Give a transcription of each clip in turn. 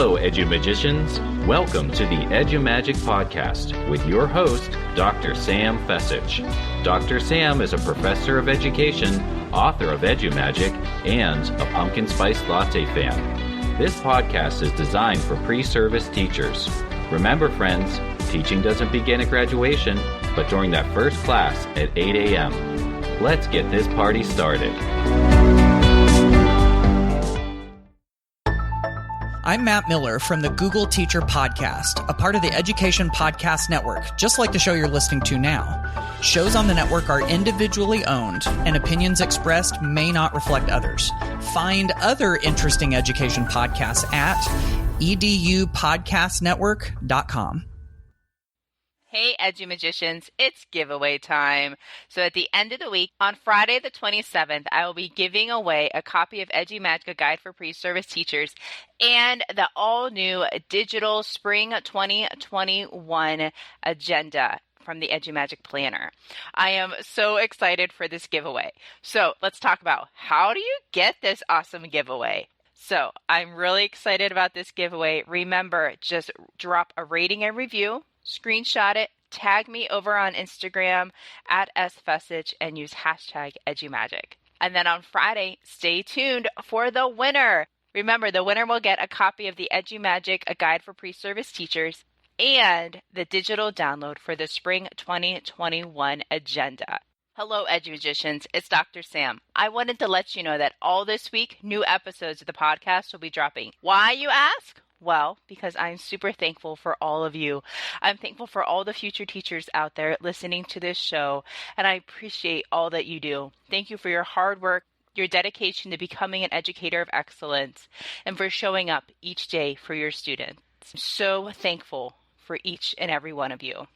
Hello, EduMagicians. Welcome to the EduMagic podcast with your host, Dr. Sam Fessich. Dr. Sam is a professor of education, author of EduMagic, and a pumpkin spice latte fan. This podcast is designed for pre-service teachers. Remember, friends, teaching doesn't begin at graduation, but during that first class at 8 a.m. Let's get this party started. I'm Matt Miller from the Google Teacher Podcast, a part of the Education Podcast Network, just like the show you're listening to now. Shows on the network are individually owned, and opinions expressed may not reflect others. Find other interesting education podcasts at edupodcastnetwork.com. Hey, EduMagicians, it's giveaway time. So at the end of the week, on Friday the 27th, I will be giving away a copy of EduMagic, a guide for pre-service teachers, and the all-new digital Spring 2021 agenda from the EduMagic Planner. I am so excited for this giveaway. So let's talk about how do you get this awesome giveaway? So I'm really excited about this giveaway. Remember, just drop a rating and review, screenshot it, tag me over on Instagram at sfessich, and use hashtag EduMagic. And then on Friday, stay tuned for the winner. Remember, the winner will get a copy of the EduMagic, a guide for pre-service teachers, and the digital download for the Spring 2021 agenda. Hello, EduMagicians. It's Dr. Sam. I wanted to let you know that all this week, new episodes of the podcast will be dropping. Why, you ask? Well, because I'm super thankful for all of you. I'm thankful for all the future teachers out there listening to this show, and I appreciate all that you do. Thank you for your hard work, your dedication to becoming an educator of excellence, and for showing up each day for your students. I'm so thankful for each and every one of you.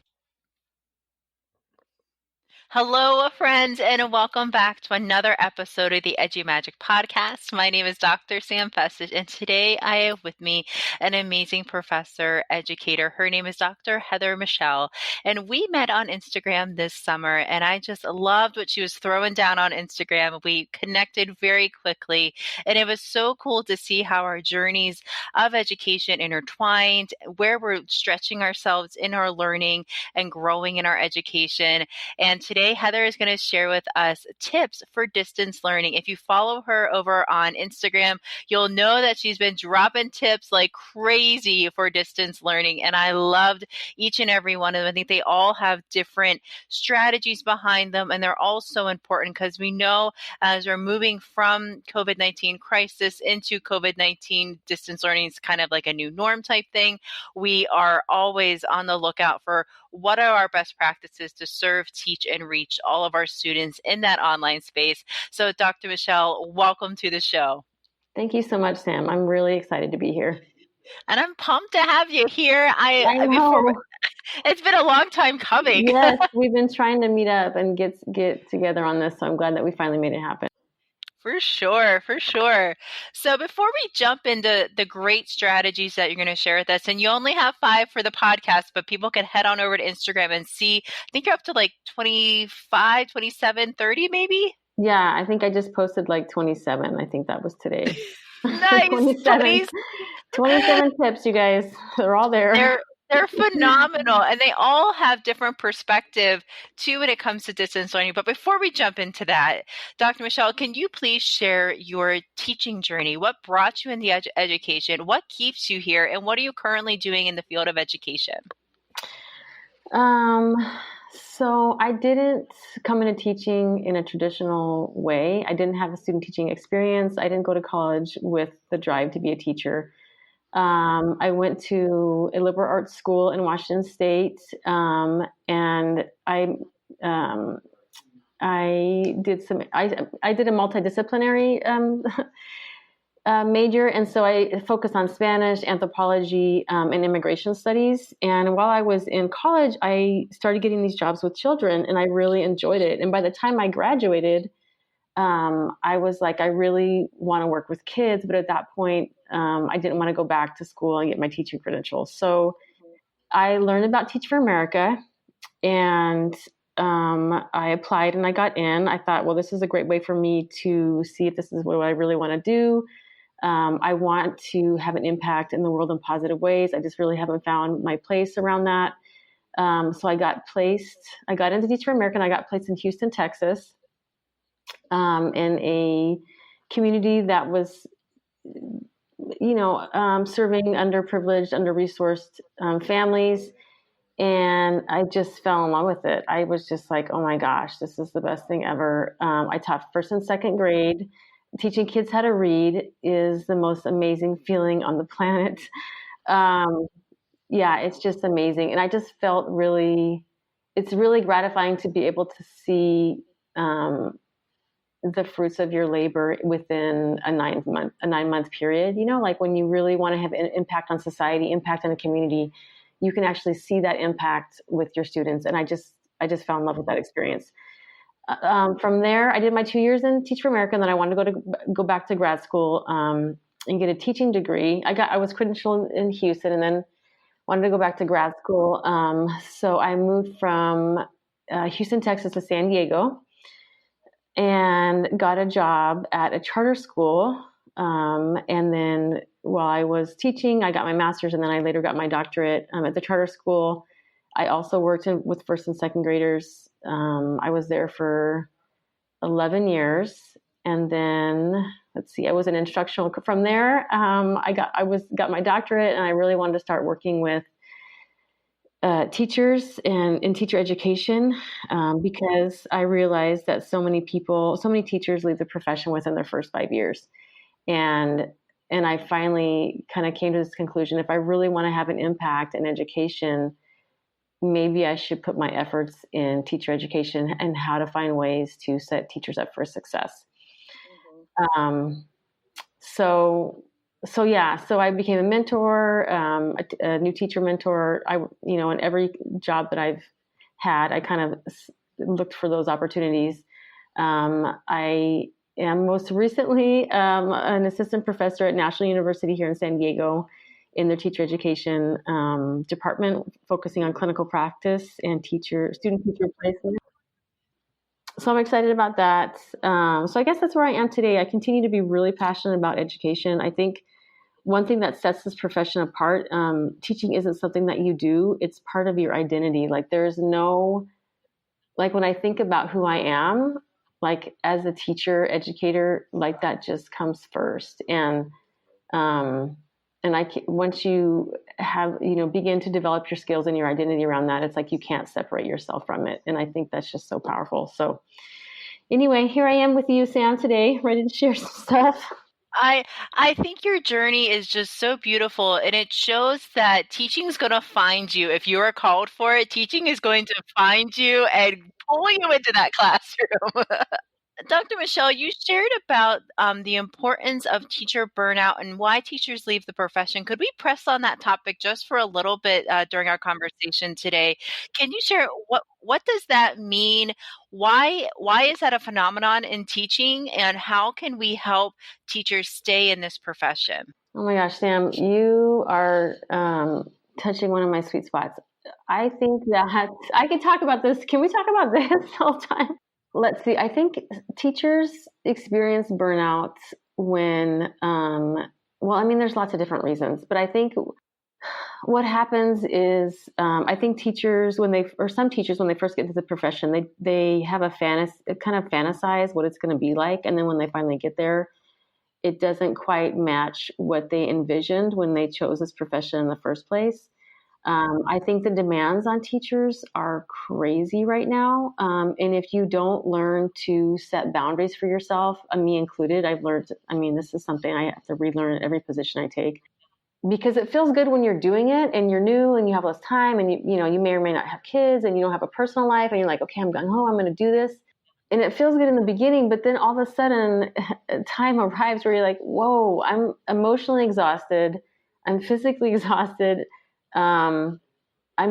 Hello, friends, and welcome back to another episode of the EduMagic podcast. My name is Dr. Sam Fessich, and today I have with me an amazing professor, educator. Her name is Dr. Heather Michel, and we met on Instagram this summer, and I just loved what she was throwing down on Instagram. We connected very quickly, and it was so cool to see how our journeys of education intertwined, where we're stretching ourselves in our learning and growing in our education. And today, Heather is going to share with us tips for distance learning. If you follow her over on Instagram, you'll know that she's been dropping tips like crazy for distance learning. And I loved each and every one of them. I think they all have different strategies behind them. And they're all so important because we know as we're moving from COVID-19 crisis into COVID-19 distance learning, it's kind of like a new norm type thing. We are always on the lookout for what are our best practices to serve, teach, and reach all of our students in that online space. So Dr. Michel, welcome to the show. Thank you so much, Sam. I'm really excited to be here. And I'm pumped to have you here. I know. It's been a long time coming. Yes, we've been trying to meet up and get together on this, so I'm glad that we finally made it happen. For sure, for sure. So before we jump into the great strategies that you're going to share with us, and you only have 5 for the podcast, but people can head on over to Instagram and see, I think you're up to like 25, 27, 30 maybe? Yeah, I think I just posted like 27. I think that was today. Nice. 27 tips, you guys. They're all there. They're phenomenal, and they all have different perspective too when it comes to distance learning. But before we jump into that, Dr. Michel, can you please share your teaching journey? What brought you in the education? What keeps you here? And what are you currently doing in the field of education? So I didn't come into teaching in a traditional way. I didn't have a student teaching experience. I didn't go to college with the drive to be a teacher. I went to a liberal arts school in Washington State, and I did a multidisciplinary major, and so I focused on Spanish, anthropology, and immigration studies. And while I was in college, I started getting these jobs with children, and I really enjoyed it. And by the time I graduated, I was like, I really want to work with kids, but at that point, I didn't want to go back to school and get my teaching credentials. So I learned about Teach for America, and I applied and I got in. I thought, well, this is a great way for me to see if this is what I really want to do. I want to have an impact in the world in positive ways. I just really haven't found my place around that. So I got into Teach for America, and I got placed in Houston, Texas, in a community that was, serving underprivileged, under-resourced families. And I just fell in love with it. I was just like, oh my gosh, this is the best thing ever. I taught first and second grade. Teaching kids how to read is the most amazing feeling on the planet. Yeah, it's just amazing. And I just felt it's really gratifying to be able to see the fruits of your labor within a 9-month period. Like when you really want to have an impact on society, impact on a community, you can actually see that impact with your students. And I just fell in love with that experience. From there, I did my 2 years in Teach for America, and then I wanted to go back to grad school and get a teaching degree. I was credentialed in Houston, and then wanted to go back to grad school. So I moved from Houston, Texas to San Diego, and got a job at a charter school. And then while I was teaching, I got my master's, and then I later got my doctorate at the charter school. I also worked with first and second graders. I was there for 11 years. And then, I was an instructional. From there, I got my doctorate, and I really wanted to start working with teachers and in teacher education, because I realized that so many teachers leave the profession within their first 5 years. And I finally kind of came to this conclusion: if I really want to have an impact in education, maybe I should put my efforts in teacher education and how to find ways to set teachers up for success. So I became a mentor, a new teacher mentor. In every job that I've had, I kind of looked for those opportunities. I am most recently an assistant professor at National University here in San Diego in their teacher education department, focusing on clinical practice and student teacher placement. So I'm excited about that. So I guess that's where I am today. I continue to be really passionate about education. I think one thing that sets this profession apart, teaching isn't something that you do. It's part of your identity. Like when I think about who I am, like as a teacher, educator, like that just comes first. And once you have, begin to develop your skills and your identity around that, it's like you can't separate yourself from it. And I think that's just so powerful. So anyway, here I am with you, Sam, today, ready to share some stuff. I think your journey is just so beautiful, and it shows that teaching is going to find you. If you are called for it, teaching is going to find you and pull you into that classroom. Dr. Michel, you shared about the importance of teacher burnout and why teachers leave the profession. Could we press on that topic just for a little bit during our conversation today? Can you share what does that mean? Why is that a phenomenon in teaching, and how can we help teachers stay in this profession? Oh my gosh, Sam, you are touching one of my sweet spots. I think that I could talk about this. Can we talk about this all the time? Let's see. I think teachers experience burnout when, there's lots of different reasons, but I think what happens is, I think some teachers, when they first get into the profession, they have kind of fantasize what it's going to be like. And then when they finally get there, it doesn't quite match what they envisioned when they chose this profession in the first place. I think the demands on teachers are crazy right now. And if you don't learn to set boundaries for yourself, me included, this is something I have to relearn at every position I take, because it feels good when you're doing it and you're new and you have less time and you may or may not have kids and you don't have a personal life and you're like, okay, I'm going home, I'm going to do this. And it feels good in the beginning, but then all of a sudden time arrives where you're like, whoa, I'm emotionally exhausted. I'm physically exhausted. I'm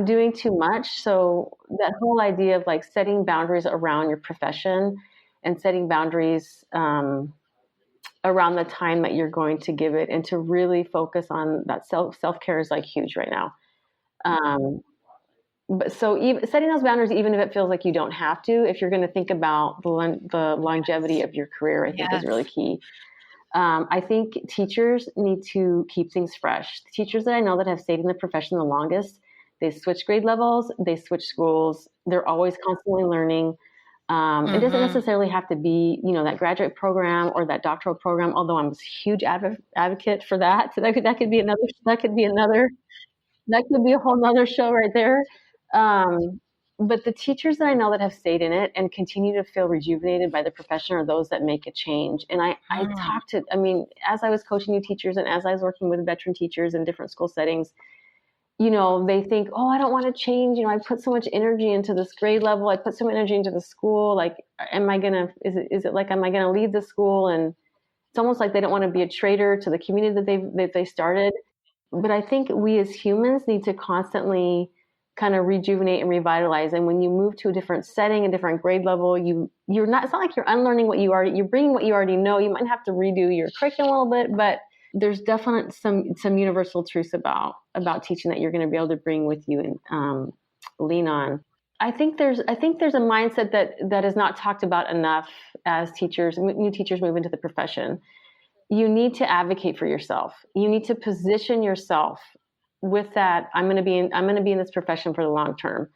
doing too much. So that whole idea of like setting boundaries around your profession and setting boundaries around the time that you're going to give it, and to really focus on that self-care is like huge right now. But so even setting those boundaries, even if it feels like you don't have to, if you're going to think about the longevity of your career, I think is really key. I think teachers need to keep things fresh. The teachers that I know that have stayed in the profession the longest, they switch grade levels, they switch schools, they're always constantly learning. It doesn't necessarily have to be, that graduate program or that doctoral program, although I'm a huge advocate for that. So that could be a whole nother show right there. But the teachers that I know that have stayed in it and continue to feel rejuvenated by the profession are those that make a change. And I as I was coaching new teachers and as I was working with veteran teachers in different school settings, they think, oh, I don't want to change. I put so much energy into this grade level. I put so much energy into the school. Like, am I going to lead the school? And it's almost like they don't want to be a traitor to the community that they started. But I think we as humans need to constantly kind of rejuvenate and revitalize. And when you move to a different setting, a different grade level, it's not like you're unlearning you're bringing what you already know. You might have to redo your curriculum a little bit, but there's definitely some universal truths about teaching that you're going to be able to bring with you and lean on. I think there's a mindset that is not talked about enough as new teachers move into the profession. You need to advocate for yourself. You need to position yourself with that. I'm going to be in this profession for the long term.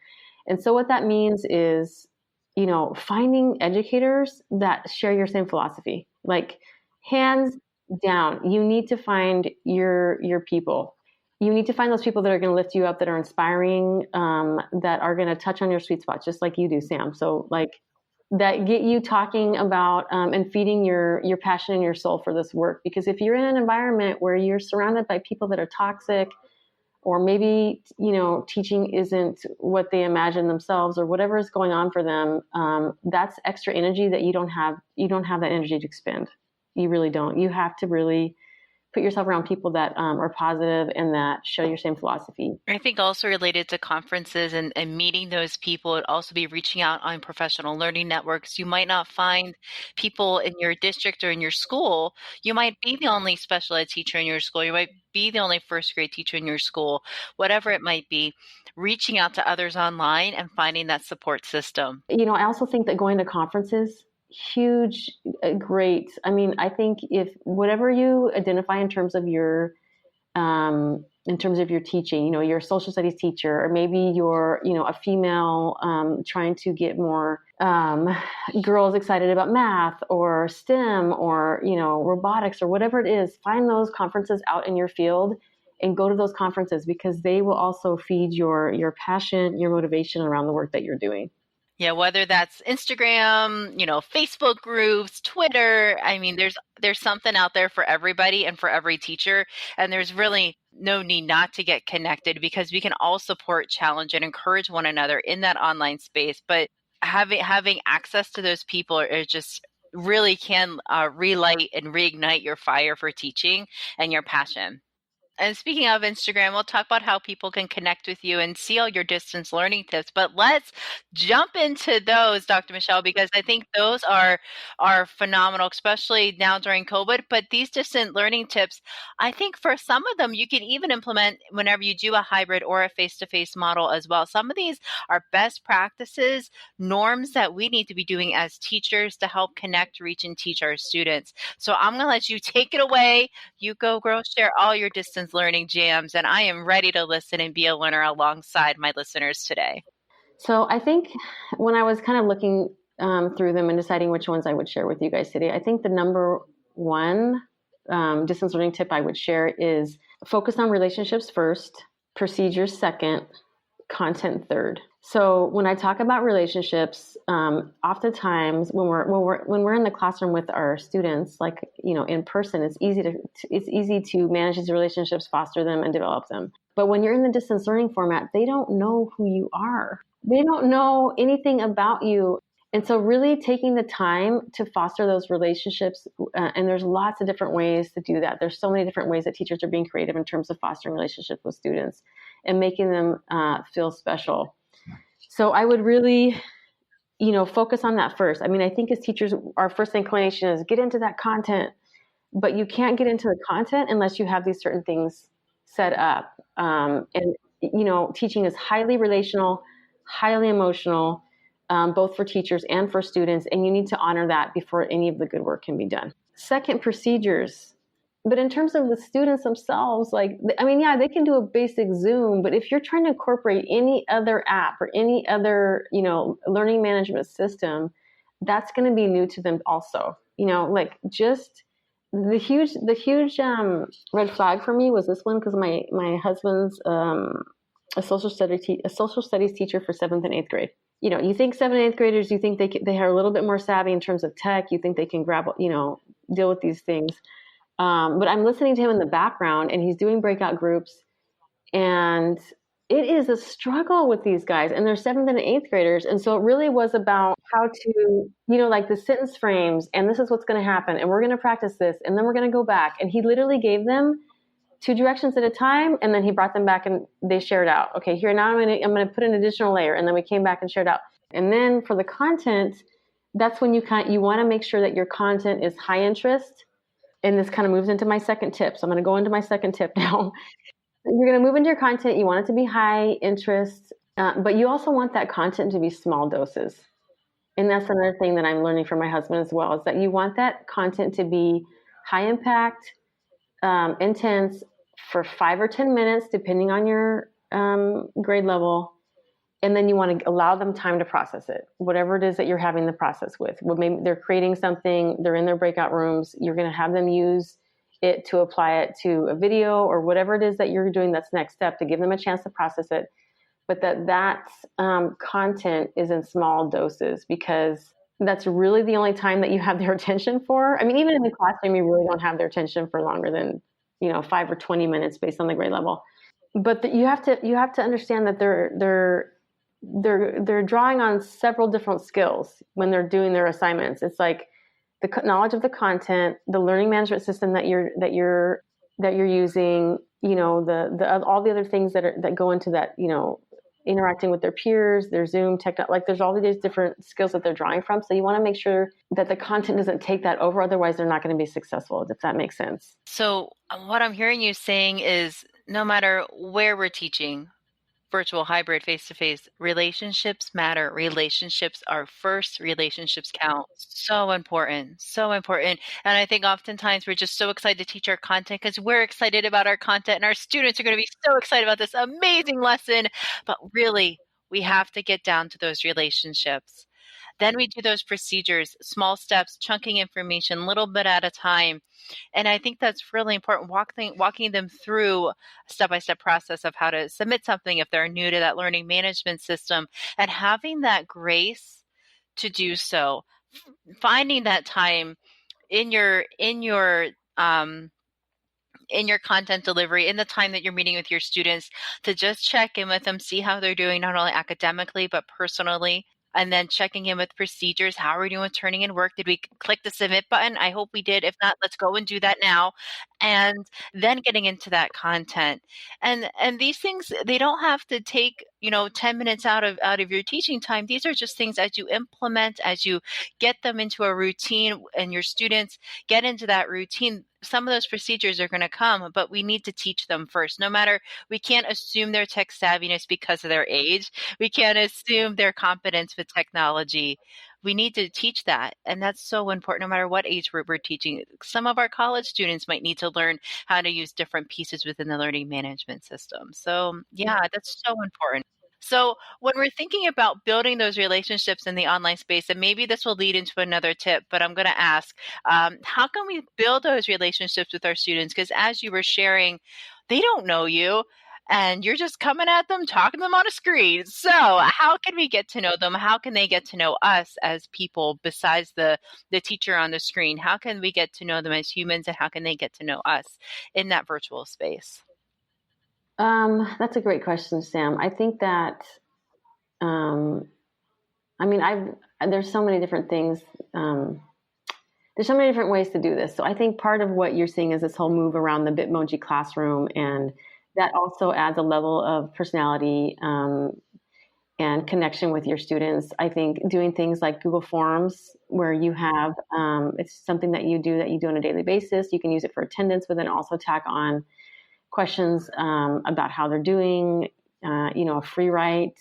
And so what that means is, finding educators that share your same philosophy. Like, hands down, you need to find your people. You need to find those people that are going to lift you up, that are inspiring, that are going to touch on your sweet spots, just like you do, Sam. So that get you talking about and feeding your passion and your soul for this work. Because if you're in an environment where you're surrounded by people that are toxic, or maybe, teaching isn't what they imagine themselves, or whatever is going on for them, that's extra energy that you don't have that energy to expend. You really don't. You have to really put yourself around people that are positive and that share your same philosophy. I think also related to conferences and meeting those people, it'd also be reaching out on professional learning networks. You might not find people in your district or in your school. You might be the only special ed teacher in your school. You might be the only first grade teacher in your school, whatever it might be. Reaching out to others online and finding that support system. I also think that going to conferences, huge, great. I think if whatever you identify in terms of your teaching, you're a social studies teacher, or maybe you're, a female trying to get more girls excited about math or STEM or, robotics or whatever it is, find those conferences out in your field and go to those conferences, because they will also feed your passion, your motivation around the work that you're doing. Yeah, whether that's Instagram, Facebook groups, Twitter. There's something out there for everybody and for every teacher. And there's really no need not to get connected, because we can all support, challenge, and encourage one another in that online space. But having access to those people are just really can relight and reignite your fire for teaching and your passion. And speaking of Instagram, we'll talk about how people can connect with you and see all your distance learning tips. But let's jump into those, Dr. Michel, because I think those are phenomenal, especially now during COVID. But these distant learning tips, I think for some of them, you can even implement whenever you do a hybrid or a face-to-face model as well. Some of these are best practices, norms that we need to be doing as teachers to help connect, reach, and teach our students. So I'm going to let you take it away. You go, girl, share all your distance learning jams, and I am ready to listen and be a learner alongside my listeners today. So I think when I was kind of looking through them and deciding which ones I would share with you guys today, I think the number one distance learning tip I would share is focus on relationships first, procedures second, content third. So when I talk about relationships, oftentimes when we're in the classroom with our students, in person, it's easy to manage these relationships, foster them, and develop them. But when you're in the distance learning format, they don't know who you are. They don't know anything about you. And so really taking the time to foster those relationships, and there's lots of different ways to do that. There's so many different ways that teachers are being creative in terms of fostering relationships with students and making them feel special. So I would really, focus on that first. I think as teachers, our first inclination is get into that content, but you can't get into the content unless you have these certain things set up. Teaching is highly relational, highly emotional, both for teachers and for students, and you need to honor that before any of the good work can be done. Second, procedures. But in terms of the students themselves, like, I mean, yeah, they can do a basic Zoom, but if you're trying to incorporate any other app or any other, learning management system, that's going to be new to them also. Like, just the huge red flag for me was this one, because my husband's a social studies teacher for 7th and 8th grade. You think 7th and 8th graders, you think they are a little bit more savvy in terms of tech. You think they can deal with these things. But I'm listening to him in the background, and he's doing breakout groups, and it is a struggle with these guys, and they're 7th and 8th graders. And so it really was about how to, like the sentence frames, and this is what's going to happen, and we're going to practice this, and then we're going to go back. And he literally gave them 2 directions at a time, and then he brought them back and they shared out. Okay, here now I'm going to put an additional layer, and then we came back and shared out. And then for the content, that's when you want to make sure that your content is high interest. And this kind of moves into my second tip. So I'm going to go into my second tip now. You're going to move into your content. You want it to be high interest, but you also want that content to be small doses. And that's another thing that I'm learning from my husband as well, is that you want that content to be high impact, intense, for 5 or 10 minutes, depending on your grade level. And then you want to allow them time to process it, whatever it is that you're having the process with. Well, maybe they're creating something, they're in their breakout rooms, you're going to have them use it to apply it to a video or whatever it is that you're doing that's next step, to give them a chance to process it. But that content is in small doses, because that's really the only time that you have their attention for. I mean, even in the classroom, you really don't have their attention for longer than 5 or 20 minutes based on the grade level. But you have to understand that they're drawing on several different skills when they're doing their assignments. It's like the knowledge of the content, the learning management system that you're using, all the other things that go into that, interacting with their peers, their Zoom like there's all these different skills that they're drawing from. So you want to make sure that the content doesn't take that over. Otherwise, they're not going to be successful, if that makes sense. So what I'm hearing you saying is, no matter where we're teaching, virtual, hybrid, face-to-face, relationships matter. Relationships are first. Relationships count. So important. So important. And I think oftentimes we're just so excited to teach our content because we're excited about our content, and our students are going to be so excited about this amazing lesson. But really, we have to get down to those relationships. Then we do those procedures, small steps, chunking information, little bit at a time. And I think that's really important, walking them through a step-by-step process of how to submit something if they're new to that learning management system, and having that grace to do so. Finding that time in your content delivery, in the time that you're meeting with your students, to just check in with them, see how they're doing, not only academically, but personally. And then checking in with procedures. How are we doing with turning in work? Did we click the submit button? I hope we did. If not, let's go and do that now. And then getting into that content. And these things, they don't have to take, 10 minutes out of your teaching time. These are just things as you implement, as you get them into a routine, and your students get into that routine. Some of those procedures are going to come, but we need to teach them first. We can't assume their tech savviness because of their age. We can't assume their competence with technology. We need to teach that. And that's so important, no matter what age we're teaching. Some of our college students might need to learn how to use different pieces within the learning management system. So yeah, that's so important. So when we're thinking about building those relationships in the online space, and maybe this will lead into another tip, but I'm going to ask, how can we build those relationships with our students? Because as you were sharing, they don't know you, and you're just coming at them, talking to them on a screen. So how can we get to know them? How can they get to know us as people besides the teacher on the screen? How can we get to know them as humans, and how can they get to know us in that virtual space? That's a great question, Sam. I think that, there's so many different things. There's so many different ways to do this. So I think part of what you're seeing is this whole move around the Bitmoji classroom, and that also adds a level of personality, and connection with your students. I think doing things like Google Forms, where you have, it's something that you do on a daily basis. You can use it for attendance, but then also tack on questions about how they're doing, a free write.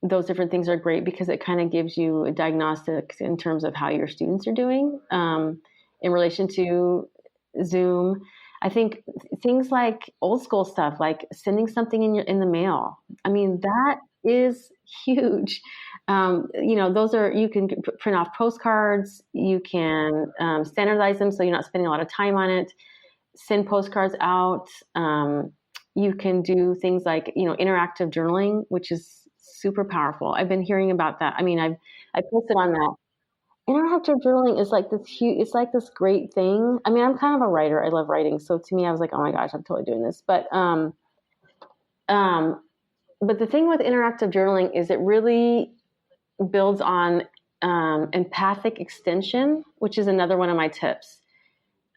Those different things are great because it kind of gives you a diagnostic in terms of how your students are doing. And in relation to Zoom. I think things like old school stuff, like sending something in the mail. I mean, that is huge. Those are, you can print off postcards, you can standardize them so you're not spending a lot of time on it, send postcards out. You can do things like, interactive journaling, which is super powerful. I've been hearing about that. I mean, I posted on that. Interactive journaling is like this huge, it's like this great thing. I mean, I'm kind of a writer. I love writing. So to me, I was like, oh my gosh, I'm totally doing this. But the thing with interactive journaling is it really builds on empathic extension, which is another one of my tips.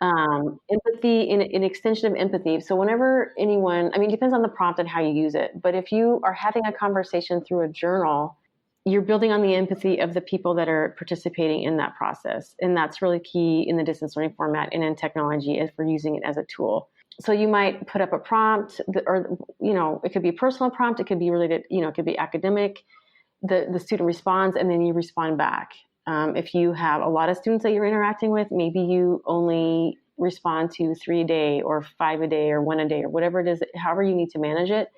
Empathy, an extension of empathy. So whenever anyone, I mean, it depends on the prompt and how you use it. But if you are having a conversation through a journal, you're building on the empathy of the people that are participating in that process. And that's really key in the distance learning format and in technology as we're using it as a tool. So you might put up a prompt or, it could be a personal prompt. It could be related, it could be academic. The student responds and then you respond back. If you have a lot of students that you're interacting with, maybe you only respond to 3 a day or 5 a day or 1 a day or whatever it is, however you need to manage it.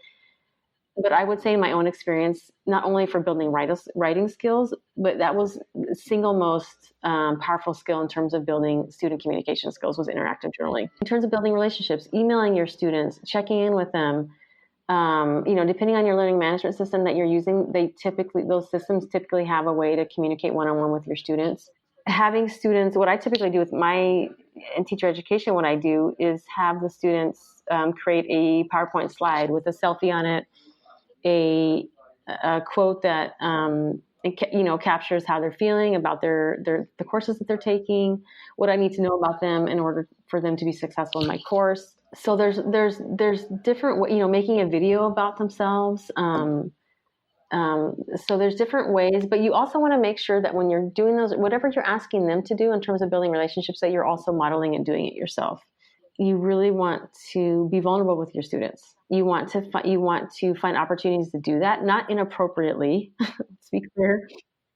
But I would say in my own experience, not only for building writing skills, but that was the single most powerful skill in terms of building student communication skills was interactive journaling. In terms of building relationships, emailing your students, checking in with them, depending on your learning management system that you're using, those systems typically have a way to communicate one-on-one with your students. Having students, what I typically do in teacher education, what I do is have the students create a PowerPoint slide with a selfie on it, a quote that captures how they're feeling about the courses that they're taking, what I need to know about them in order for them to be successful in my course. So there's different, making a video about themselves. So there's different ways, but you also want to make sure that when you're doing those, whatever you're asking them to do in terms of building relationships, that you're also modeling and doing it yourself. You really want to be vulnerable with your students. You want to find opportunities to do that, not inappropriately. Let's be clear.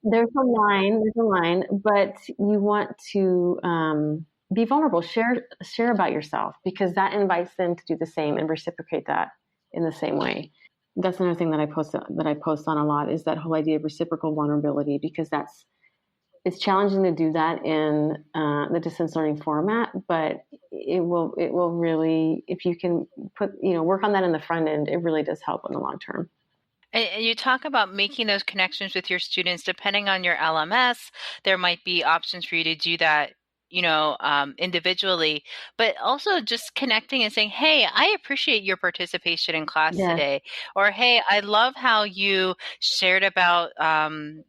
There's a line, but you want to be vulnerable. Share about yourself, because that invites them to do the same and reciprocate that in the same way. That's another thing that I post on a lot, is that whole idea of reciprocal vulnerability, because it's challenging to do that in the distance learning format, but it will really, if you can work on that in the front end, it really does help in the long term. And you talk about making those connections with your students. Depending on your LMS, there might be options for you to do that, individually, but also just connecting and saying, hey, I appreciate your participation in class today. Or, hey, I love how you shared about an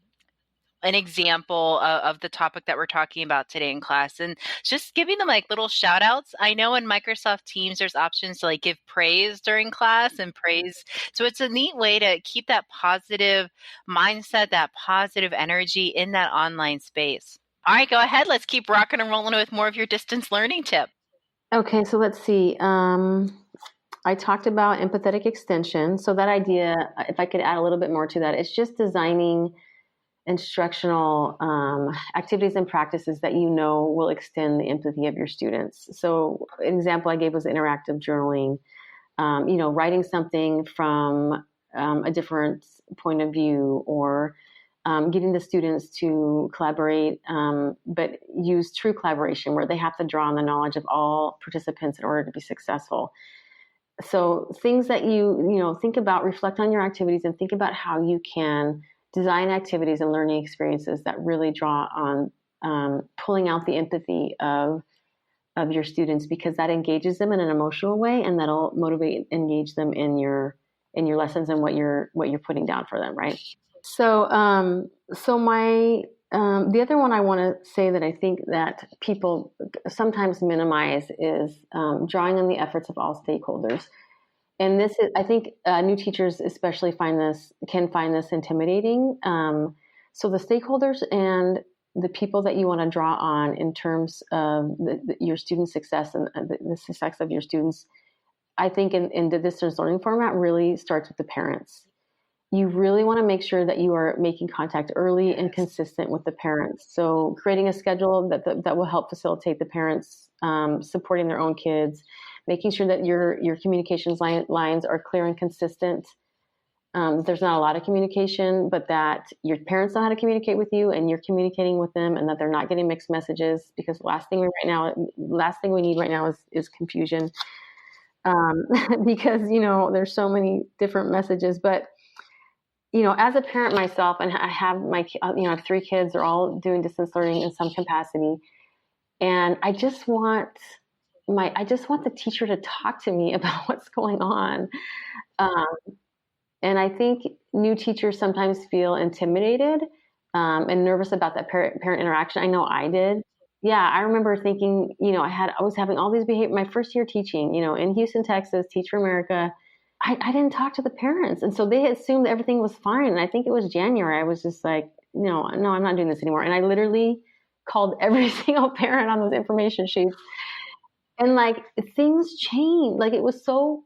example of the topic that we're talking about today in class, and just giving them like little shout outs. I know in Microsoft Teams, there's options to like give praise during class and praise. So it's a neat way to keep that positive mindset, that positive energy in that online space. All right, go ahead. Let's keep rocking and rolling with more of your distance learning tip. Okay, so let's see. I talked about empathetic extension. So that idea, if I could add a little bit more to that, it's just designing instructional activities and practices that will extend the empathy of your students. So an example I gave was interactive journaling, writing something from a different point of view, or getting the students to collaborate, but use true collaboration where they have to draw on the knowledge of all participants in order to be successful. So things that think about, reflect on your activities and think about how you can design activities and learning experiences that really draw on pulling out the empathy of your students, because that engages them in an emotional way, and that'll motivate and engage them in your lessons and what you're putting down for them, right? So my the other one I want to say that I think that people sometimes minimize is drawing on the efforts of all stakeholders. And this is, I think, new teachers especially can find this intimidating. So the stakeholders and the people that you want to draw on in terms of your student success and the success of your students, I think in the distance learning format really starts with the parents. you really want to make sure that you are making contact early and consistent with the parents. So creating a schedule that will help facilitate the parents supporting their own kids, making sure that your communications lines are clear and consistent. There's not a lot of communication, but that your parents know how to communicate with you and you're communicating with them, and that they're not getting mixed messages, because last thing we need right now is confusion. Because, there's so many different messages, but as a parent myself, and I have I have 3 kids, they're all doing distance learning in some capacity. And I just want the teacher to talk to me about what's going on. And I think new teachers sometimes feel intimidated and nervous about that parent interaction. I know I did. Yeah, I remember thinking, I was having all these behavior my first year teaching, in Houston, Texas, Teach for America. I didn't talk to the parents. And so they assumed everything was fine. And I think it was January. I was just like, no, I'm not doing this anymore. And I literally called every single parent on those information sheets. And things changed. It was so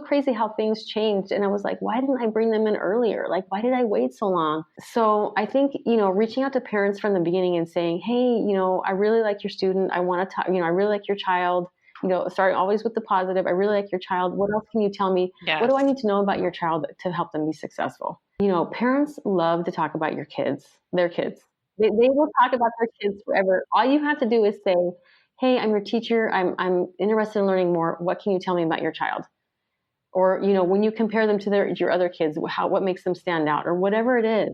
crazy how things changed. And I was like, why didn't I bring them in earlier? Why did I wait so long? So I think, reaching out to parents from the beginning and saying, hey, I really like your student. I want to talk, I really like your child. Starting always with the positive. I really like your child. What else can you tell me? Yes. What do I need to know about your child to help them be successful? Parents love to talk about their kids. They will talk about their kids forever. All you have to do is say, hey, I'm your teacher. I'm interested in learning more. What can you tell me about your child? Or, when you compare them to your other kids, what makes them stand out, or whatever it is.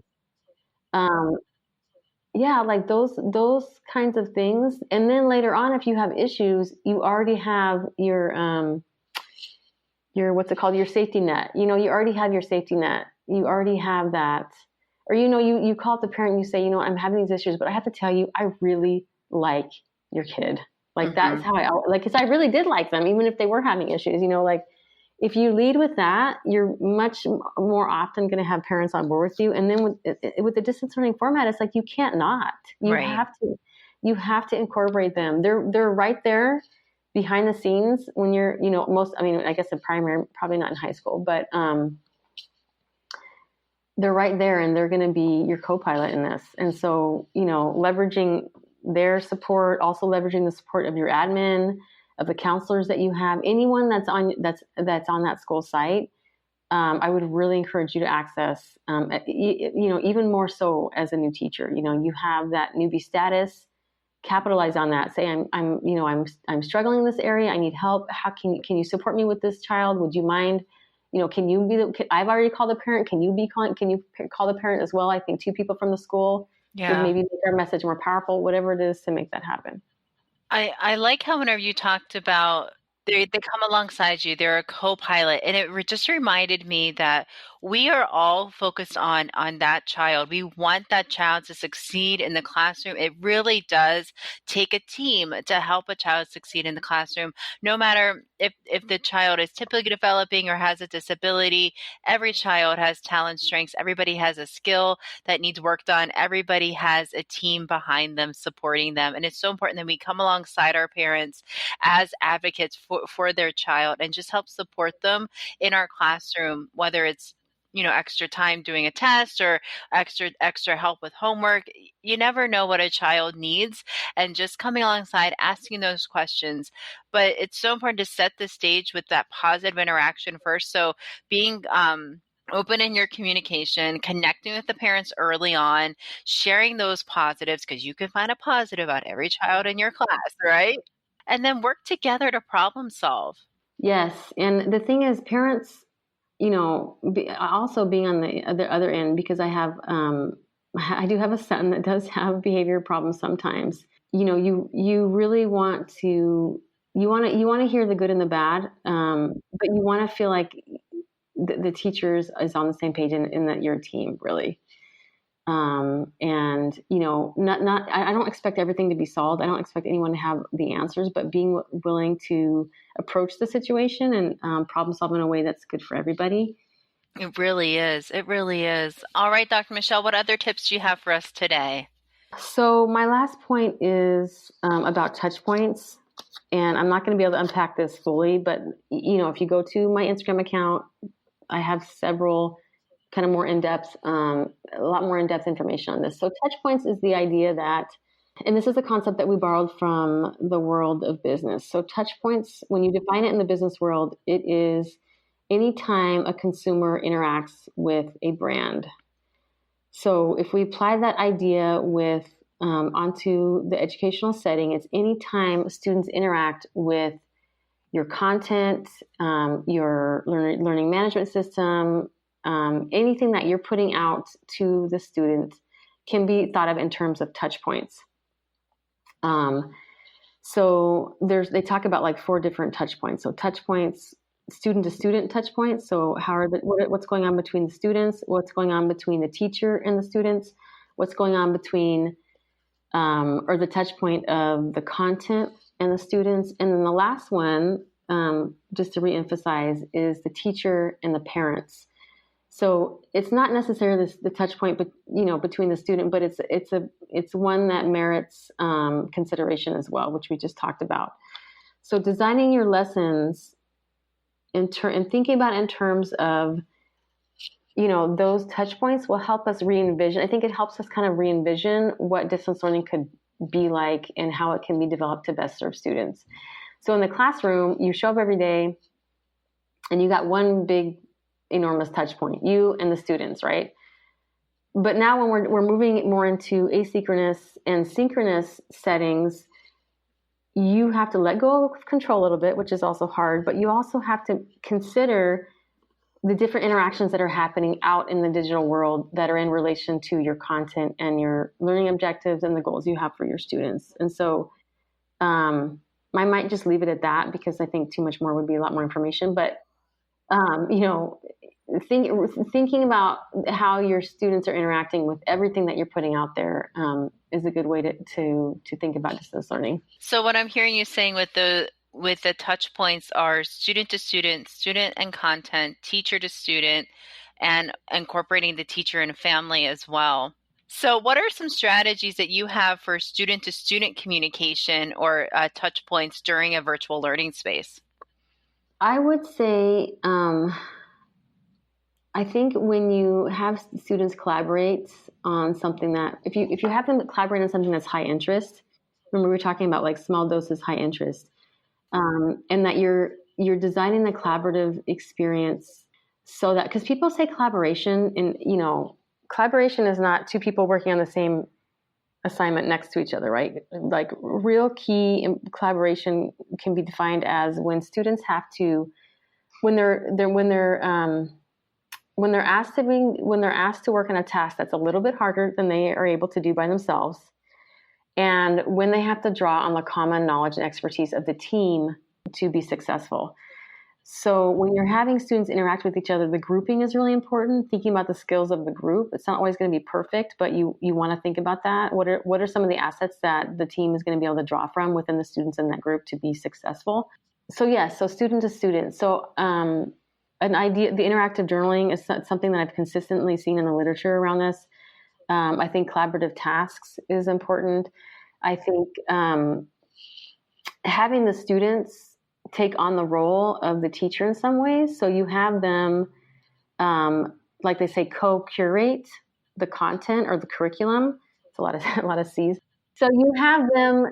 Yeah, those kinds of things. And then later on, if you have issues, you already have your what's it called? Your safety net. You already have your safety net. You already have that. Or, you call up the parent and you say, I'm having these issues, but I have to tell you, I really like your kid. That's how because I really did like them, even if they were having issues, if you lead with that, you're much more often going to have parents on board with you. And then with the distance learning format, it's you can't not. You have to incorporate them. They're right there behind the scenes when you're, I guess in primary, probably not in high school, but they're right there, and they're going to be your co-pilot in this. And so, leveraging their support, also leveraging the support of your admin, of the counselors that you have, anyone that's on that school site, I would really encourage you to access. Even more so as a new teacher. You have that newbie status. Capitalize on that. Say, I'm struggling in this area. I need help. How can you support me with this child? Would you mind? Can you be I've already called the parent. Can you call the parent as well? I think 2 people from the school would maybe make our message more powerful. Whatever it is to make that happen. I like how whenever you talked about they come alongside you, they're a co-pilot, and it just reminded me that we are all focused on that child. We want that child to succeed in the classroom. It really does take a team to help a child succeed in the classroom, no matter if the child is typically developing or has a disability. Every child has talent, strengths. Everybody has a skill that needs work done. Everybody has a team behind them supporting them. And it's so important that we come alongside our parents as advocates for their child and just help support them in our classroom, whether it's extra time doing a test or extra help with homework. You never know what a child needs, and just coming alongside, asking those questions. But it's so important to set the stage with that positive interaction first. So being open in your communication, connecting with the parents early on, sharing those positives, because you can find a positive about every child in your class, right? And then work together to problem solve. Yes. And the thing is, parents, also being on the other end, because I do have a son that does have behavior problems sometimes. You really want to hear the good and the bad, but you want to feel like the teacher is on the same page and that you're a team, really. And I don't expect everything to be solved. I don't expect anyone to have the answers, but being willing to approach the situation and problem solve in a way that's good for everybody. It really is. It really is. All right, Dr. Michel, what other tips do you have for us today? So my last point is about touch points, and I'm not going to be able to unpack this fully, but if you go to my Instagram account, I have several kind of more in-depth, a lot more in-depth information on this. So touch points is the idea that, and this is a concept that we borrowed from the world of business. So touch points, when you define it in the business world, it is anytime a consumer interacts with a brand. So if we apply that idea onto the educational setting, it's anytime students interact with your content, your learning management system, anything that you're putting out to the student can be thought of in terms of touch points. So they talk about like 4 different touch points. So touch points, student to student touch points. So what's going on between the students, what's going on between the teacher and the students, what's going on between, or the touch point of the content and the students. And then the last one, just to reemphasize, is the teacher and the parents. So it's not necessarily the touch point, but between the student, but it's one that merits consideration as well, which we just talked about. So designing your lessons and thinking about it in terms of those touch points will help us re-envision. I think it helps us kind of re-envision what distance learning could be like and how it can be developed to best serve students. So in the classroom, you show up every day and you got one big, enormous touch point, you and the students, right? But now when we're moving more into asynchronous and synchronous settings, you have to let go of control a little bit, which is also hard, but you also have to consider the different interactions that are happening out in the digital world that are in relation to your content and your learning objectives and the goals you have for your students. And so I might just leave it at that because I think too much more would be a lot more information. But, thinking about how your students are interacting with everything that you're putting out there is a good way to think about distance learning. So what I'm hearing you saying with the touch points are student to student, student and content, teacher to student, and incorporating the teacher and family as well. So what are some strategies that you have for student to student communication or touch points during a virtual learning space? I would say, I think when you have students collaborate on something that, if you have them collaborate on something that's high interest, remember we were talking about like small doses, high interest, and that you're designing the collaborative experience so that, because people say collaboration, and collaboration is not 2 people working on the same assignment next to each other, right? Like real key collaboration can be defined as when students have to, when they're asked to work on a task that's a little bit harder than they are able to do by themselves, and when they have to draw on the common knowledge and expertise of the team to be successful. So when you're having students interact with each other, the grouping is really important. Thinking about the skills of the group. It's not always going to be perfect, but you want to think about that. What are some of the assets that the team is going to be able to draw from within the students in that group to be successful? So yes, so student to student. So an idea, the interactive journaling is something that I've consistently seen in the literature around this. I think collaborative tasks is important. I think having the students take on the role of the teacher in some ways. So you have them, like they say, co-curate the content or the curriculum. It's a lot of C's. So you have them,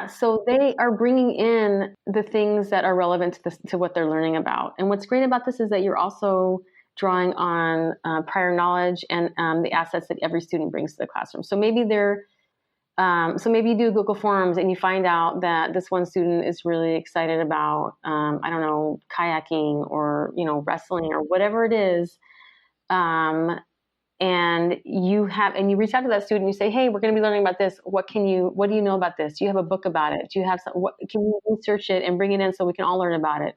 so they are bringing in the things that are relevant to what they're learning about. And what's great about this is that you're also drawing on prior knowledge and the assets that every student brings to the classroom. So maybe maybe you do Google Forms and you find out that this one student is really excited about, kayaking or, wrestling or whatever it is. And you reach out to that student and you say, hey, we're going to be learning about this. What do you know about this? Do you have a book about it? Do you have can you research it and bring it in so we can all learn about it?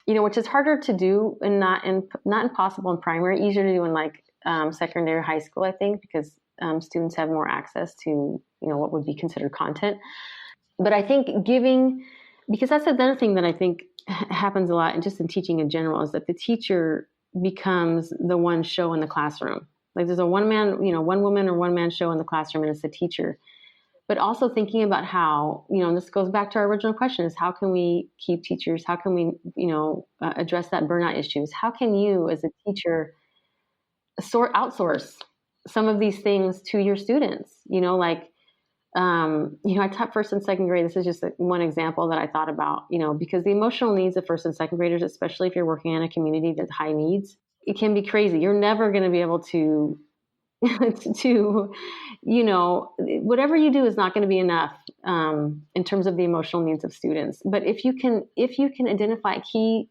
Which is harder to do and not impossible in primary, easier to do in secondary or high school, I think, because students have more access to, what would be considered content. But I think because that's another thing that I think happens a lot, and just in teaching in general, is that the teacher becomes the one show in the classroom. Like there's a one woman or one man show in the classroom, and it's the teacher. but also thinking about how, and this goes back to our original question, is how can we keep teachers, how can we, address that burnout issues? How can you as a teacher outsource some of these things to your students? I taught first and second grade. This is just one example that I thought about, because the emotional needs of first and second graders, especially if you're working in a community that's high needs, it can be crazy. You're never going to be able to whatever you do is not going to be enough in terms of the emotional needs of students. But if you can identify key,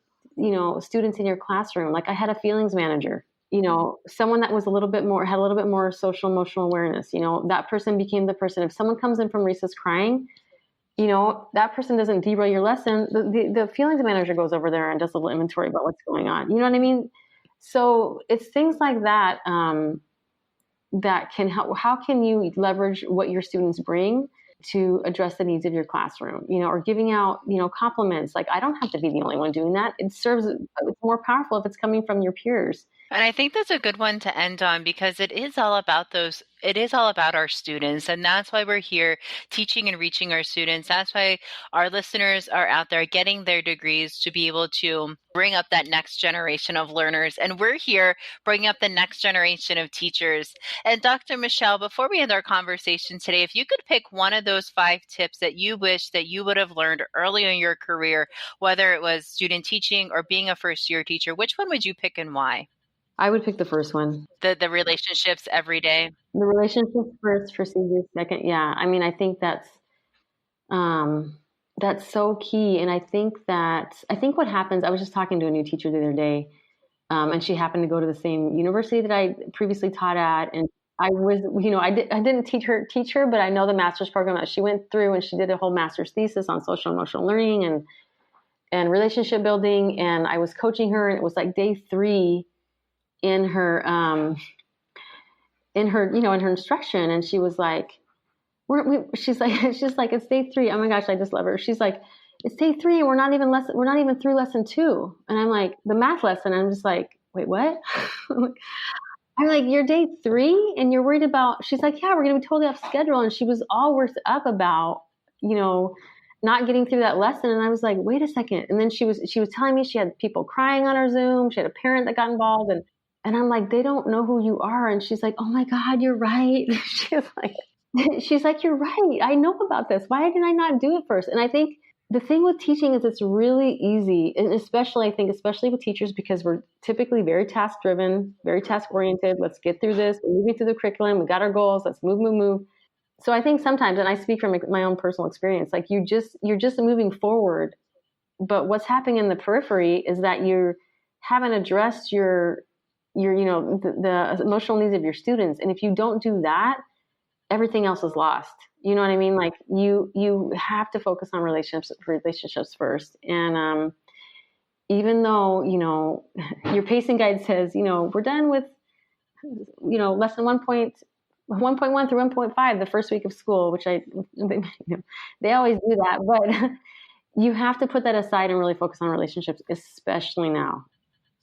students in your classroom, like I had a feelings manager, someone that was had a little bit more social emotional awareness, that person became the person. If someone comes in from recess crying, that person doesn't derail your lesson. The feelings manager goes over there and does a little inventory about what's going on. You know what I mean? So it's things like that, that can help. How can you leverage what your students bring to address the needs of your classroom, or giving out, compliments. Like, I don't have to be the only one doing that. It's more powerful if it's coming from your peers. And I think that's a good one to end on, because it is all about our students. And that's why we're here teaching and reaching our students. That's why our listeners are out there getting their degrees to be able to bring up that next generation of learners. And we're here bringing up the next generation of teachers. And Dr. Michel, before we end our conversation today, if you could pick one of those 5 tips that you wish that you would have learned early in your career, whether it was student teaching or being a first-year teacher, which one would you pick and why? I would pick the first one. The relationships every day. The relationships first, procedures second. Yeah. I mean, I think that's so key. And I think what happens, I was just talking to a new teacher the other day, and she happened to go to the same university that I previously taught at. And I was, I didn't teach her, but I know the master's program that she went through, and she did a whole master's thesis on social emotional learning and relationship building. And I was coaching her, and it was like day 3 in her instruction, and she was like, she's like, it's day 3. Oh my gosh, I just love her. She's like, it's day 3, and we're not even through lesson 2. And I'm like, the math lesson. I'm just like, wait, what? I'm like, you're day 3, and you're worried about? She's like, yeah, we're gonna be totally off schedule. And she was all worked up about, not getting through that lesson. And I was like, wait a second. And then she was telling me she had people crying on her Zoom. She had a parent that got involved, and I'm like, they don't know who you are. And she's like, oh my God, you're right. She's like, you're right. I know about this. Why did I not do it first? And I think the thing with teaching is it's really easy. And especially with teachers, because we're typically very task driven, very task oriented. Let's get through this. We're moving through the curriculum. We got our goals. Let's move. So I think sometimes, and I speak from my own personal experience, like you're just moving forward. But what's happening in the periphery is that you haven't addressed the emotional needs of your students. And if you don't do that, everything else is lost. You know what I mean? Like you have to focus on relationships first. And even though, your pacing guide says, we're done with, lesson 1.1 through 1.5 the first week of school, which they always do that, but you have to put that aside and really focus on relationships, especially now.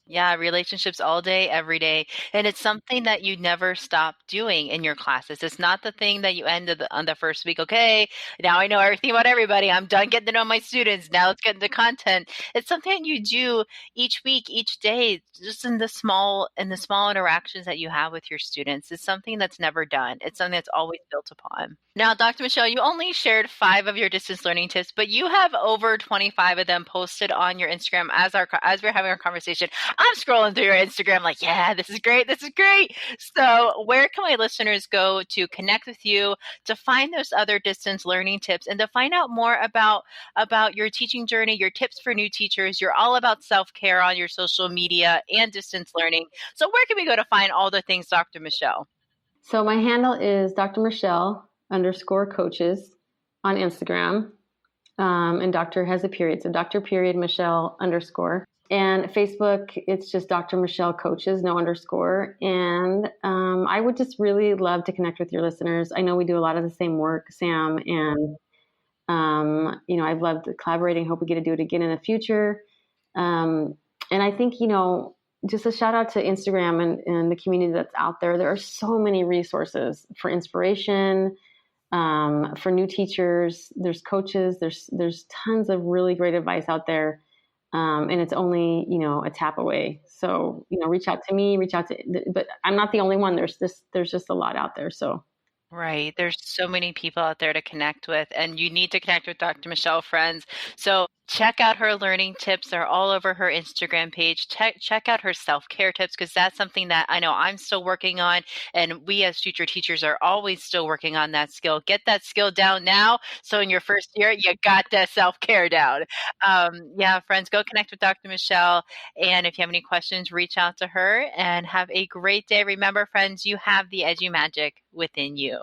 Yeah, relationships all day, every day. And it's something that you never stop doing in your classes. It's not the thing that you end on the first week. Okay, now I know everything about everybody. I'm done getting to know my students. Now let's get into content. It's something that you do each week, each day, just in the small interactions that you have with your students. It's something that's never done. It's something that's always built upon. Now, Dr. Michel, you only shared 5 of your distance learning tips, but you have over 25 of them posted on your Instagram as we're having our conversation. I'm scrolling through your Instagram like, yeah, this is great. So where can my listeners go to connect with you, to find those other distance learning tips, and to find out more about your teaching journey, your tips for new teachers? You're all about self-care on your social media and distance learning. So where can we go to find all the things, Dr. Michel? So my handle is Dr. Michel_coaches on Instagram. And Dr. has a period. So Dr. Michel _ And Facebook, it's just Dr. Michel Coaches, no underscore. And I would just really love to connect with your listeners. I know we do a lot of the same work, Sam, and I've loved collaborating. Hope we get to do it again in the future. And I think, just a shout out to Instagram and the community that's out there. There are so many resources for inspiration, For new teachers, there's coaches, there's tons of really great advice out there. And it's only, a tap away. So, reach out to me, but I'm not the only one. There's just a lot out there. So. Right. There's so many people out there to connect with, and you need to connect with Dr. Michel, friends. So check out her learning tips. They're all over her Instagram page. Check out her self-care tips, because that's something that I know I'm still working on, and we as future teachers are always still working on that skill. Get that skill down now, so in your first year, you got that self-care down. Yeah, friends, go connect with Dr. Michel, and if you have any questions, reach out to her, and have a great day. Remember, friends, you have the EduMagic within you.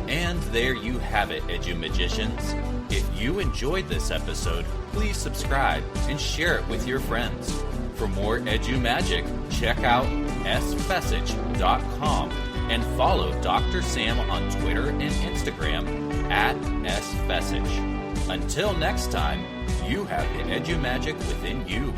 And there you have it, EduMagicians. If you enjoyed this episode, please subscribe and share it with your friends. For more EduMagic, check out sfessage.com and follow Dr. Sam on Twitter and Instagram @sfessage. Until next time, you have the EduMagic within you.